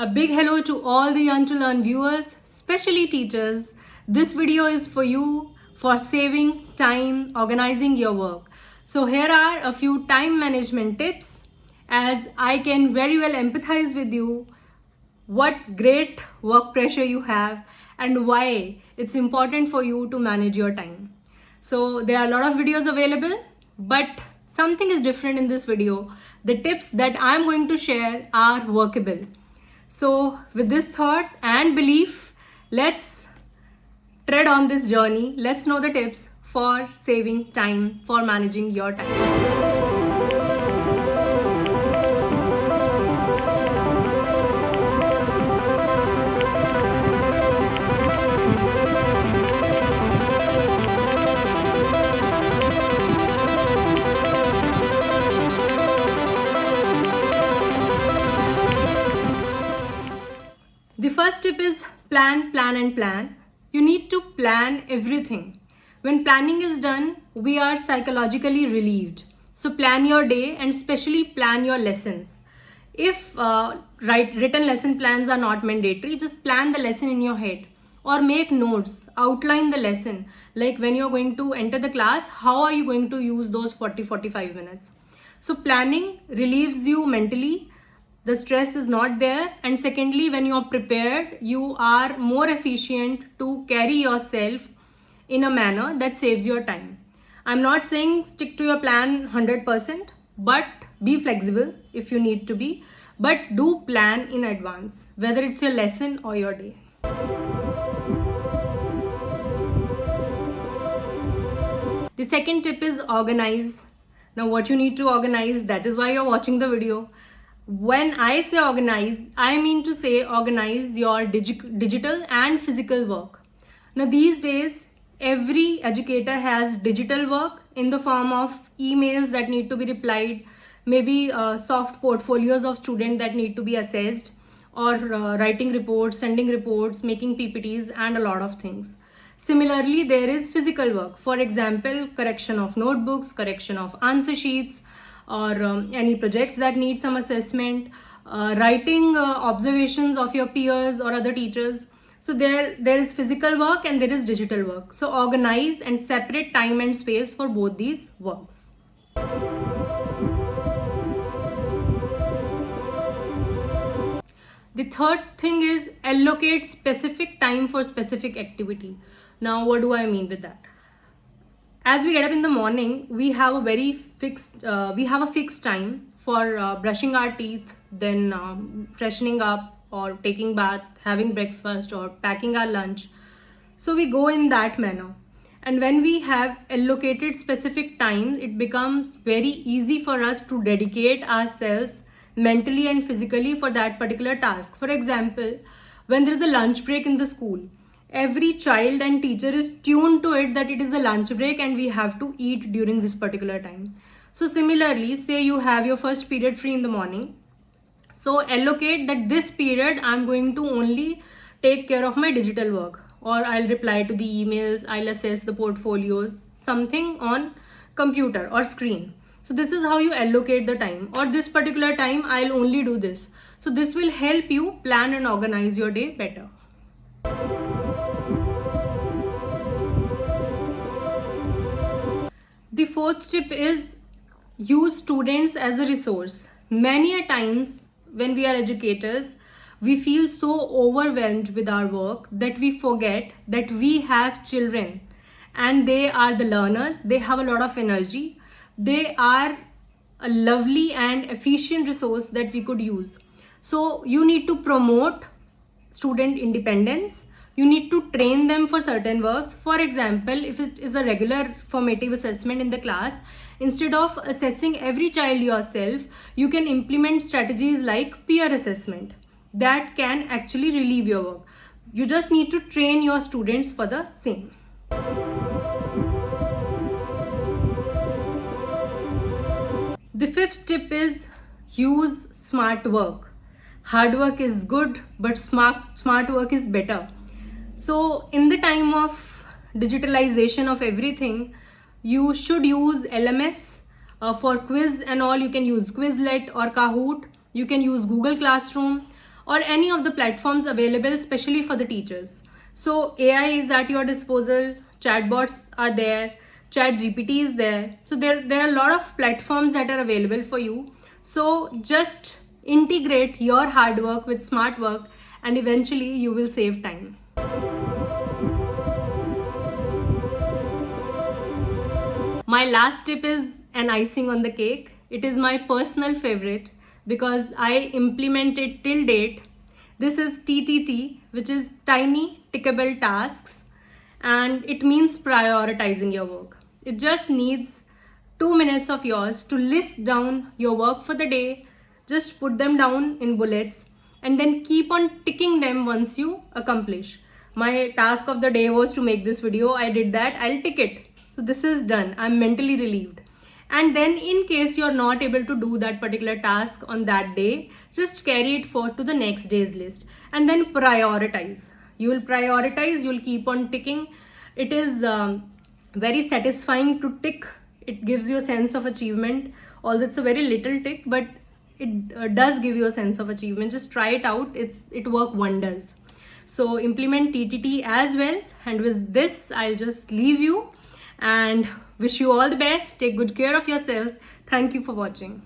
A big hello to all the Young to Learn viewers, especially teachers. This video is for you for saving time, organizing your work. So here are a few time management tips, as I can very well empathize with you what great work pressure you have and why it's important for you to manage your time. So there are a lot of videos available, but something is different in this video. The tips that I'm going to share are workable. So with this thought and belief, let's tread on this journey. Let's know the tips for saving time, for managing your time. The first tip is plan, plan and plan. You need to plan everything. When planning is done, we are psychologically relieved. So plan your day and especially plan your lessons. If written lesson plans are not mandatory, just plan the lesson in your head or make notes, outline the lesson. Like when you're going to enter the class, how are you going to use those 40-45 minutes? So planning relieves you mentally. The stress is not there, and secondly, when you are prepared, you are more efficient to carry yourself in a manner that saves your time. I'm not saying stick to your plan 100%, but be flexible if you need to be, but do plan in advance, whether it's your lesson or your day. The second tip is organize. Now what you need to organize, that is why you're watching the video. When I say organize, I mean to say organize your digital and physical work. Now these days, every educator has digital work in the form of emails that need to be replied, maybe soft portfolios of students that need to be assessed, or writing reports, sending reports, making PPTs, and a lot of things. Similarly, there is physical work. For example, correction of notebooks, correction of answer sheets, or any projects that need some assessment, writing observations of your peers or other teachers. So there is physical work and there is digital work. So organize and separate time and space for both these works. The third thing is allocate specific time for specific activity. Now, what do I mean with that? As we get up in the morning, we have a fixed time for brushing our teeth, then freshening up or taking bath, having breakfast or packing our lunch. So we go in that manner. And when we have allocated specific times, it becomes very easy for us to dedicate ourselves mentally and physically for that particular task. For example, when there is a lunch break in the school, every child and teacher is tuned to it that it is a lunch break and we have to eat during this particular time. So similarly, say you have your first period free in the morning. So allocate that this period I'm going to only take care of my digital work, or I'll reply to the emails, I'll assess the portfolios, something on computer or screen. So this is how you allocate the time, or this particular time I'll only do this. So this will help you plan and organize your day better. The fourth tip is use students as a resource. Many a times when we are educators, we feel so overwhelmed with our work that we forget that we have children and they are the learners. They have a lot of energy. They are a lovely and efficient resource that we could use. So you need to promote student independence. You need to train them for certain works. For example, if it is a regular formative assessment in the class, instead of assessing every child yourself, you can implement strategies like peer assessment that can actually relieve your work. You just need to train your students for the same. The fifth tip is use smart work. Hard work is good, but smart work is better. So in the time of digitalization of everything, you should use LMS for quiz and all. You can use Quizlet or Kahoot. You can use Google Classroom, or any of the platforms available especially for the teachers. So AI is at your disposal, chatbots are there, chat GPT is there. So there are a lot of platforms that are available for you. So just integrate your hard work with smart work, and eventually you will save time. My last tip is an icing on the cake. It is my personal favorite because I implement it till date. This is TTT, which is Tiny Tickable Tasks, and it means prioritizing your work. It just needs 2 minutes of yours to list down your work for the day, just put them down in bullets, and then keep on ticking them once you accomplish. My task of the day was to make this video. I did that. I'll tick it. So this is done. I'm mentally relieved. And then in case you're not able to do that particular task on that day, just carry it forward to the next day's list and then prioritize. You will prioritize, you'll keep on ticking. It is very satisfying to tick. It gives you a sense of achievement. Although it's a very little tick, but it does give you a sense of achievement. Just try it out. It works wonders. So implement TTT as well. And with this, I'll just leave you and wish you all the best. Take good care of yourselves. Thank you for watching.